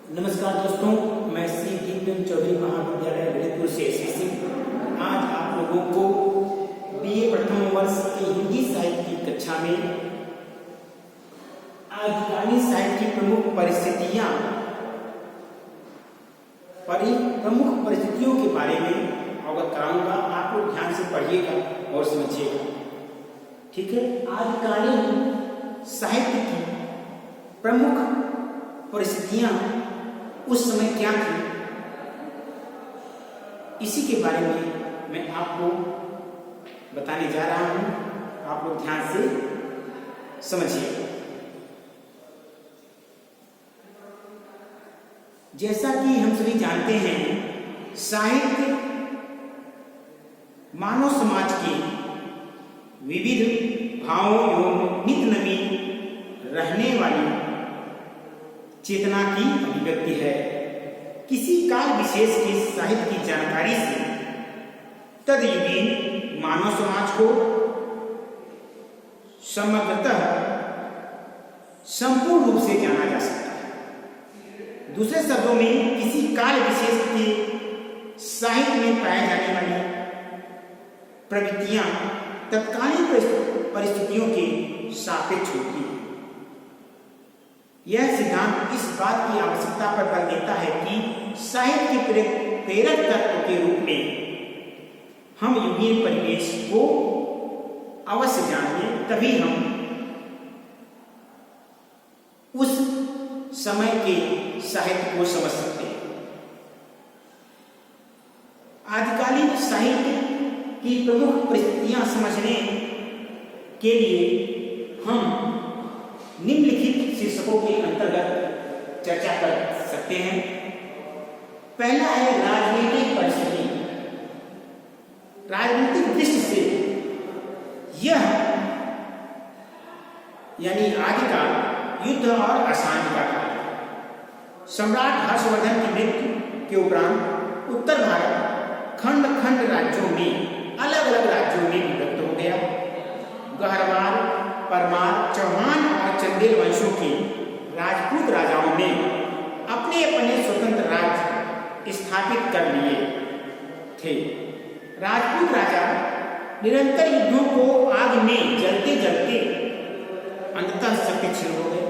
नमस्कार दोस्तों, मैं श्री दीपचंद चौधरी महाविद्यालय ललितपुर से एसएससी आज आप लोगों को बीए प्रथम वर्ष की हिंदी साहित्य की कक्षा में आदिकालीन साहित्य की प्रमुख परिस्थितियों के बारे में अवगत कराऊंगा। आप लोग ध्यान से पढ़िएगा और समझिएगा, ठीक है। आदिकालीन साहित्य की प्रमुख परिस्थितियां उस समय क्या थी, इसी के बारे में मैं आपको बताने जा रहा हूं। आप लोग ध्यान से समझिए। जैसा कि हम सभी जानते हैं, साहित्य मानव समाज के विविध भावों एवं नित्य नवीन रहने वाली चेतना की अभिव्यक्ति है। किसी काल विशेष के साहित्य की जानकारी से तदयुगीन मानव समाज को समग्रतः संपूर्ण रूप से जाना जा सकता है। दूसरे शब्दों में, किसी काल विशेष के साहित्य में पाए जाने वाली प्रवृत्तियां तत्कालीन परिस्थितियों के सापेक्ष होती हैं। यह सिद्धांत इस बात की आवश्यकता पर बल देता है कि साहित्य के प्रेरक तत्व के रूप में हम युगीन परिवेश को अवश्य जानिए, तभी हम उस समय के साहित्य को समझ सकते हैं। आदिकालीन साहित्य की प्रमुख परिस्थितियां समझने के लिए हम निम्नलिखित शीर्षकों के अंतर्गत चर्चा कर सकते हैं। पहला है राजनीतिक परिस्थिति। राजनीतिक दृष्टि से यह यानी आदिकाल युद्ध और अशांति का काल है। सम्राट हर्षवर्धन की मृत्यु के उपरांत उत्तर भारत खंड खंड राज्यों में अलग अलग राज्यों में विभक्त हो गया। गहरवाल, परमार, चौहान और चंदेल वंशों के राजपूत राजाओं ने अपने अपने स्वतंत्र राज्य स्थापित कर लिए थे। राजपूत राजा निरंतर युद्धों को आग में जलते जलते अंततः शक्तिक्षीण हो गए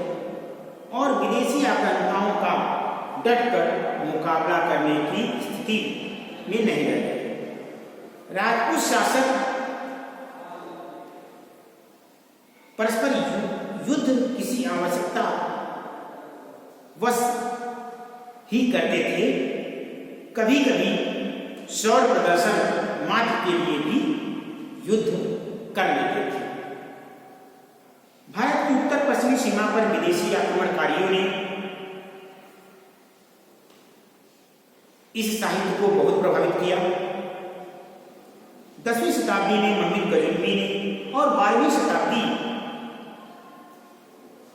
और विदेशी आक्रांताओं का डटकर मुकाबला करने की स्थिति में नहीं रहे। राजपूत शासक परस्पर युद्ध किसी आवश्यकता वश ही करते थे। कभी कभी शौर्य प्रदर्शन मात्र के लिए भी युद्ध कर लेते थे। भारत की उत्तर पश्चिमी सीमा पर विदेशी आक्रमणकारियों ने इस साहित्य को बहुत प्रभावित किया। 10वीं शताब्दी में मोहम्मद गजनवी ने और 12वीं शताब्दी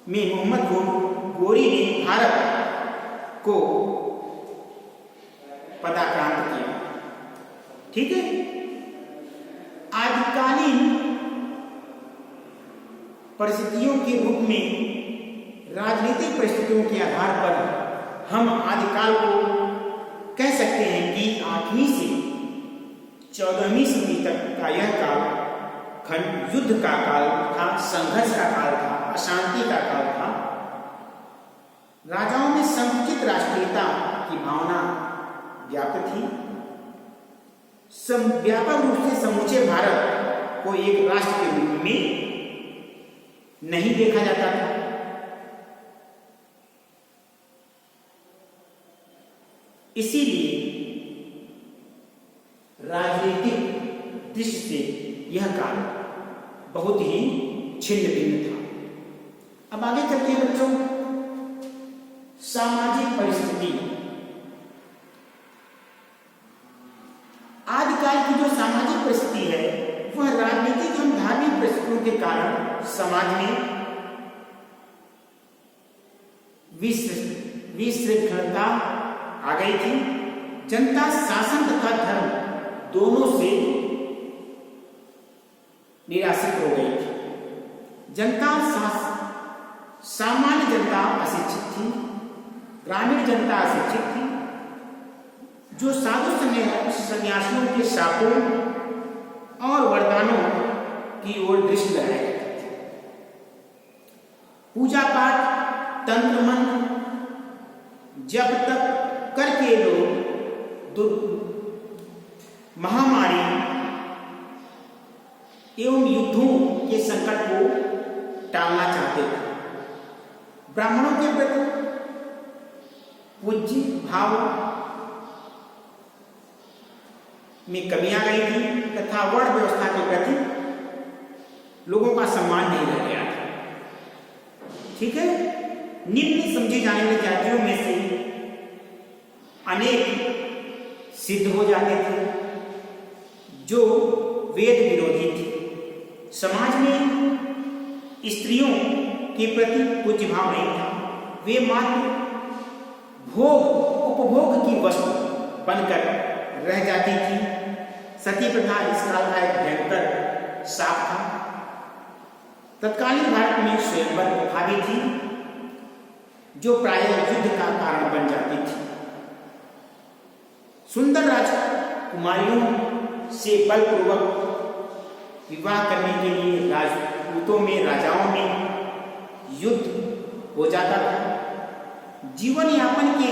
में मोहम्मद गोरी ने भारत को पदाक्रांत किया, ठीक है। आदिकालीन परिस्थितियों के रूप में राजनीतिक परिस्थितियों के आधार पर हम आदिकाल को कह सकते हैं कि 8वीं से 14वीं सदी तक का यह काल खंड युद्ध का काल था, संघर्ष का काल था, अशांति का काल था। राजाओं में संकुचित राष्ट्रीयता की भावना व्याप्त थी। व्यापक रूप से समूचे भारत को एक राष्ट्र के रूप में नहीं देखा जाता था। इसीलिए राजनीतिक दृष्टि से यह काल बहुत ही छिन्न भिन्न था। अब आगे चलते हैं बच्चों। सामाजिक परिस्थिति। आदिकाल की जो सामाजिक परिस्थिति है वह राजनीतिक एवं धार्मिक परिस्थितियों के कारण समाज में विशृंखलता आ गई थी। जनता शासन तथा धर्म दोनों से निराश्रित हो गई थी। जनता सामान्य जनता अशिक्षित थी। ग्रामीण जनता अशिक्षित थी, जो साधु सन्यासियों के शापों और वरदानों की ओर दृष्टि लगाए जाते थे। पूजा पाठ, तंत्र मंत्र, जप तप करके लोग महामारी एवं युद्धों के संकट को टालना चाहते थे। ब्राह्मणों के प्रति पूज्य भाव में कमी आ गई थी तथा वर्ण व्यवस्था के प्रति लोगों का सम्मान नहीं रह गया था। ठीक है, निम्न समझी जाने वाली जातियों में से अनेक सिद्ध हो जाते थे जो वेद विरोधी थे। समाज में स्त्रियों के प्रति पूज्य भाव नहीं था। वे मात्र भोग उपभोग की वस्तु बनकर रह जाती थी। सती प्रथा इस काल का एक भयंकर शाप था। तत्कालीन भारत में स्वयंवर प्रथा भी थी जो प्रायः युद्ध का कारण बन जाती थी। सुंदर राजकुमारियों से बलपूर्वक विवाह करने के लिए राजपूतों में, राजाओं में युद्ध हो जाता था। जीवन यापन के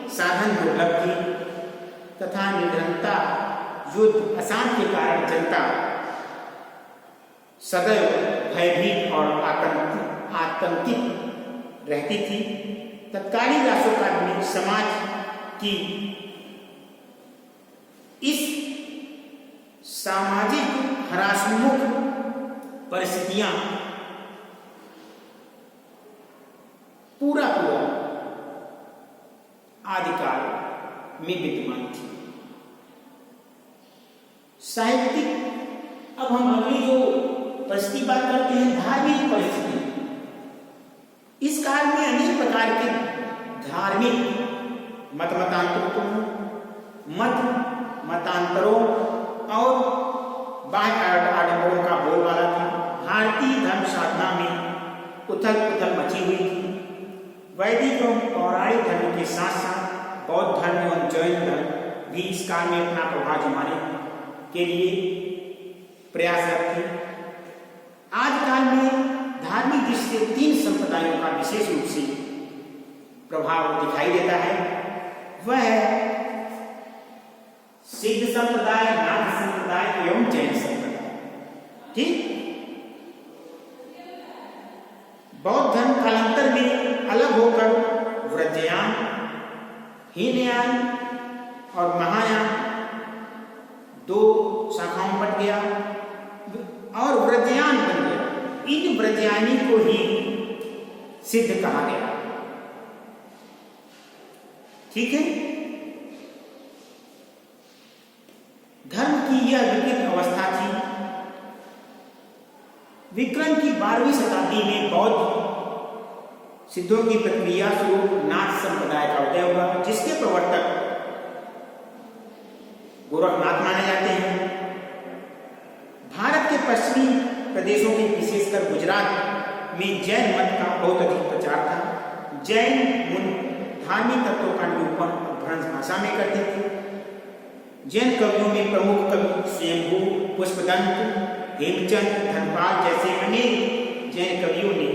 साधन दुर्लभ थे तथा निर्धनता, युद्ध, अशांति के कारण जनता सदैव भयभीत और आतंकित रहती थी। तत्कालीन राष्ट्रकाल में समाज की इस सामाजिक ह्रासोन्मुख परिस्थितियां पूरा आदिकाल में विद्यमान थी। साहित्यिक, अब हम अगली जो परिस्थिति बात करते हैं, धार्मिक परिस्थिति। इस काल में अनेक प्रकार के धार्मिक मतांतरों और बाह्य आडंबरों का बोलबाला था। भारतीय धर्म साधना में उथल पुथल मची हुई थी। वैदिक एवं पौराणिक धर्म के साथ साथ बौद्ध धर्म एवं जैन धर्म भी इस काल में अपना प्रभाव जमाने के लिए प्रयासरत थे। आज काल में धार्मिक दृष्टि से 3 संप्रदायों का विशेष रूप से प्रभाव दिखाई देता है। वह है सिद्ध संप्रदाय, नाथ संप्रदाय एवं जैन संप्रदाय। ठीक, बौद्ध धर्म कालांतर में अलग होकर व्रजयान, हीनयान और महायान 2 शाखाओं बट गया और व्रजयान बन गया। इन व्रजयानी को ही सिद्ध कहा गया। ठीक है, धर्म की यह विकृत अवस्था थी। विक्रम की 12वीं शताब्दी में बौद्ध सिद्धों की प्रक्रिया स्वरूप नाथ संप्रदाय का उदय हुआ, जिसके प्रवर्तक गोरखनाथ माने जाते हैं। भारत के पश्चिमी प्रदेशों के, विशेषकर गुजरात में जैन मत का बहुत अधिक प्रचार था। जैन मुनि धार्मिक तत्वों का निरूपण भ्रंश भाषा में करते थे। जैन कवियों में प्रमुख कवि स्वयंभू, पुष्पदंत, हेमचंद, धनपाल जैसे अनेक जैन कवियों ने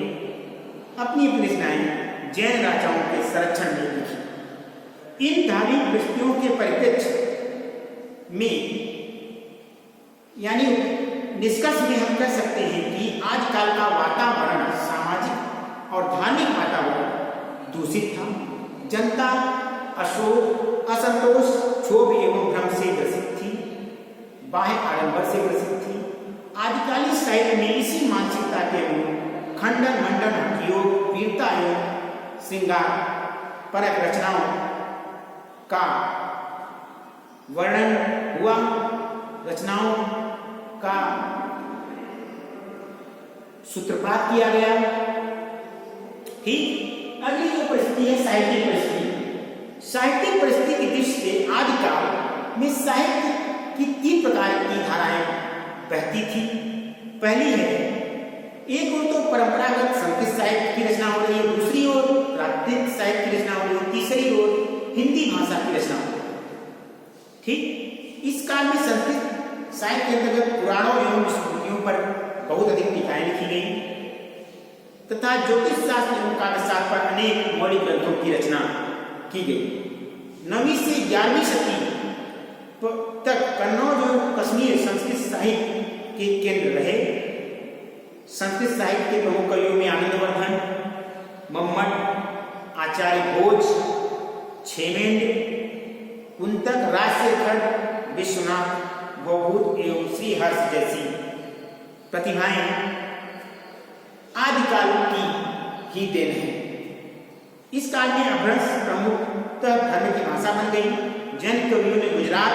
अपनी अपनी रचनाएं जैन राजाओं के संरक्षण में लिखी। इन धार्मिक दृष्टियों के परिप्रेक्ष्य में यानी निष्कर्ष में हम कह सकते हैं कि आजकल का वातावरण, सामाजिक और धार्मिक वातावरण दूषित था। जनता अशोक, असंतोष, क्षोभ एवं भ्रम से ग्रसित थी, बाह्य आडंबर से ग्रसित थी। आदिकालीन साहित्य में इसी मानसिकता के अनुरूप खंडन, मंडन, हठयोग, वीरता एवं श्रृंगार परक रचनाओं का वर्णन हुआ। रचनाओं का सूत्रपात किया गया। ठीक, अगली जो परिस्थिति है साहित्यिक परिस्थिति। साहित्यिक परिस्थिति की दृष्टि से आदिकाल में साहित्य की 3 प्रकार की धाराएं बहती थी। पहली है, एक ओर तो परंपरागत संगीत साहित्य की रचना हो रही है, दूसरी ओर प्राकृतिक साहित्य की रचना हो रही है, तीसरी ओर हिंदी भाषा की रचना हुई। ठीक, इस काल में संस्कृत साहित्य के अंतर्गत पुराणों एवं स्मृतियों पर बहुत अधिक टीकाएं लिखी गई तथा ज्योतिष शास्त्र एवं काव्य शास्त्र पर अनेक मौलिक ग्रंथों की रचना की गई। 9वीं से 11वीं सदी तक कन्नौज और कश्मीर संस्कृत साहित्य के केंद्र रहे। संस्कृत साहित्य के प्रमुख कवियों में आनंदवर्धन, मम्मट, आचार्य भोज, छेमेंद्र, कुंतक, राजशेखर, विश्वनाथ, भवभूत एवं श्रीहर्ष जैसी प्रतिभाएं आदिकाल की ही देन है। इस काल में अपभ्रंश प्रमुखतः धर्म की भाषा बन गई। जैन कवियों ने गुजरात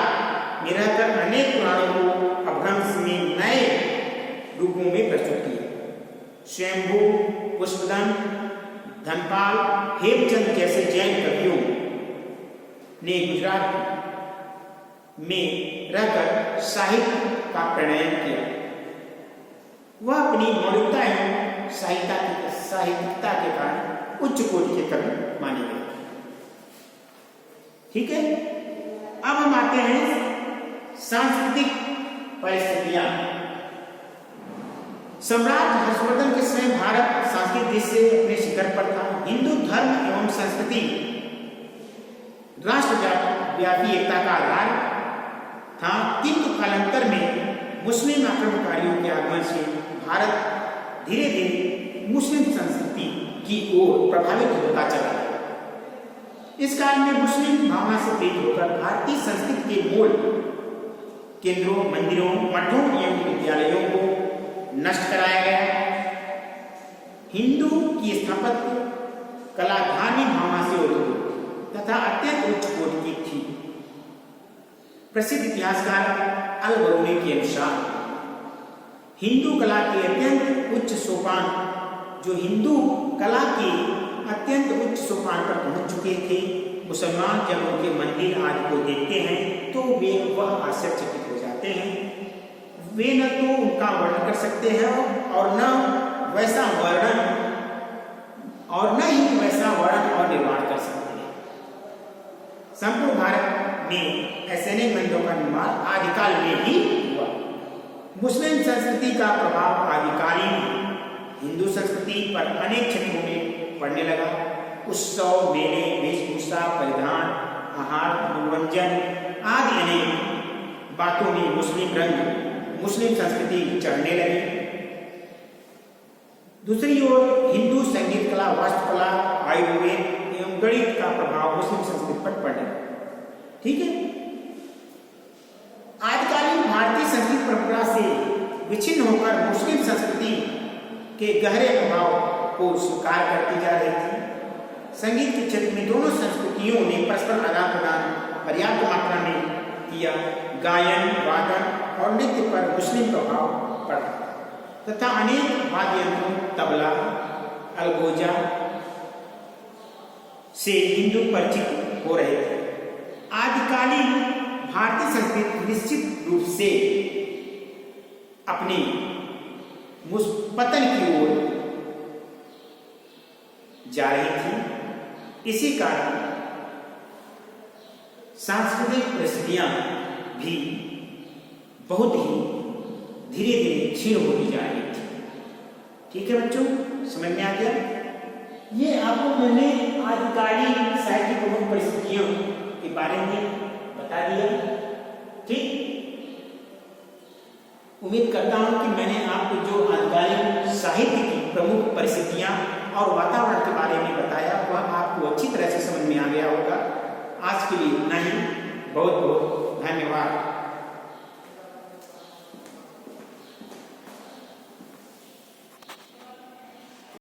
में रहकर अनेक पुराणों को अपभ्रंश में नए रूपों में प्रस्तुत किया। स्वयंभू, पुष्पदन, धनपाल, हेमचंद जैसे जैन कवियों ने गुजरात में रहकर साहित्य का प्रणयन किया। वह अपनी मौलिकता एवं साहित्यिकता के कारण उच्च कोटि के कवि माने गए। ठीक है, अब हम आते हैं सांस्कृतिक परिस्थितियां। सम्राट हर्षवर्धन के समय भारत सांस्कृतिक दृष्टि से अपने शिखर पर था। हिंदू धर्म एवं संस्कृति राष्ट्रव्यापी एकता का आधार था, किंतु कालांतर में मुस्लिम आक्रमणकारियों के आगमन से भारत धीरे धीरे मुस्लिम संस्कृति की ओर प्रभावित होता चला। इस काल में मुस्लिम भावना से प्रेरित होकर भारतीय संस्कृति के मूल केंद्रों, मंदिरों, मठों एवं विद्यालयों को नष्ट कराया गया। हिंदू की स्थापत्य कला धार्मिक भावना से ओतप्रोत तथा अत्यंत उच्च कोटि की थी। प्रसिद्ध इतिहासकार अल-बरूनी के अनुसार हिंदू कला के अत्यंत उच्च सोपान जो हिंदू कला के अत्यंत उच्च सोपान पर पहुंच चुके थे, मुसलमान जब उनके मंदिर आदि को देखते हैं तो वे वह आश्चर्यचकित हो जाते हैं। वे न तो उनका वर्णन कर सकते हैं और न वैसा वर्णन और निर्माण कर सकते हैं। संपूर्ण भारत में ऐसे अनेक मंदिरों का निर्माण आदिकाल में ही हुआ। मुस्लिम संस्कृति का प्रभाव आदिकालीन हिंदू संस्कृति पर अनेक क्षेत्रों में पड़ने लगा। उत्सव, मेले, वेशभूषा, परिधान, आहार, मनोरंजन आदि अनेक बातों में मुस्लिम रंग, मुस्लिम संस्कृति चढ़ने लगी। दूसरी ओर हिंदू संगीत कला, वास्तुकला, आयुर्वेद एवं गणित का प्रभाव मुस्लिम संस्कृति पर पड़ने लगा। ठीक है, आदिकालीन भारतीय संस्कृति परंपरा से विच्छिन्न होकर मुस्लिम संस्कृति के गहरे प्रभाव को स्वीकार करती जा रही थी। संगीत के क्षेत्र में दोनों संस्कृतियों ने परस्पर आदान प्रदान पर्याप्त मात्रा में किया। गायन, वादन और नृत्य पर मुस्लिम प्रभाव पड़ा तथा अनेक वाद्य यंत्रों, तबला, अलगोजा से हिंदू परिचित हो रहे थे। आदिकालीन भारतीय संस्कृति निश्चित रूप से अपने पतन की ओर जा रही थी। इसी कारण सांस्कृतिक परिस्थितियां भी बहुत ही धीरे धीरे क्षीण होती जा रही थी। ठीक है बच्चों, समझ में आ गया? ये आपको मैंने आदिकालीन साहित्य की प्रमुख परिस्थितियों के बारे में बता दिया। ठीक, उम्मीद करता हूं कि मैंने आपको जो आदिकालीन साहित्य की प्रमुख परिस्थितियां और वातावरण के बारे में बताया वह आपको अच्छी तरह से समझ में आ गया होगा। आज के लिए इतना ही। बहुत बहुत धन्यवाद।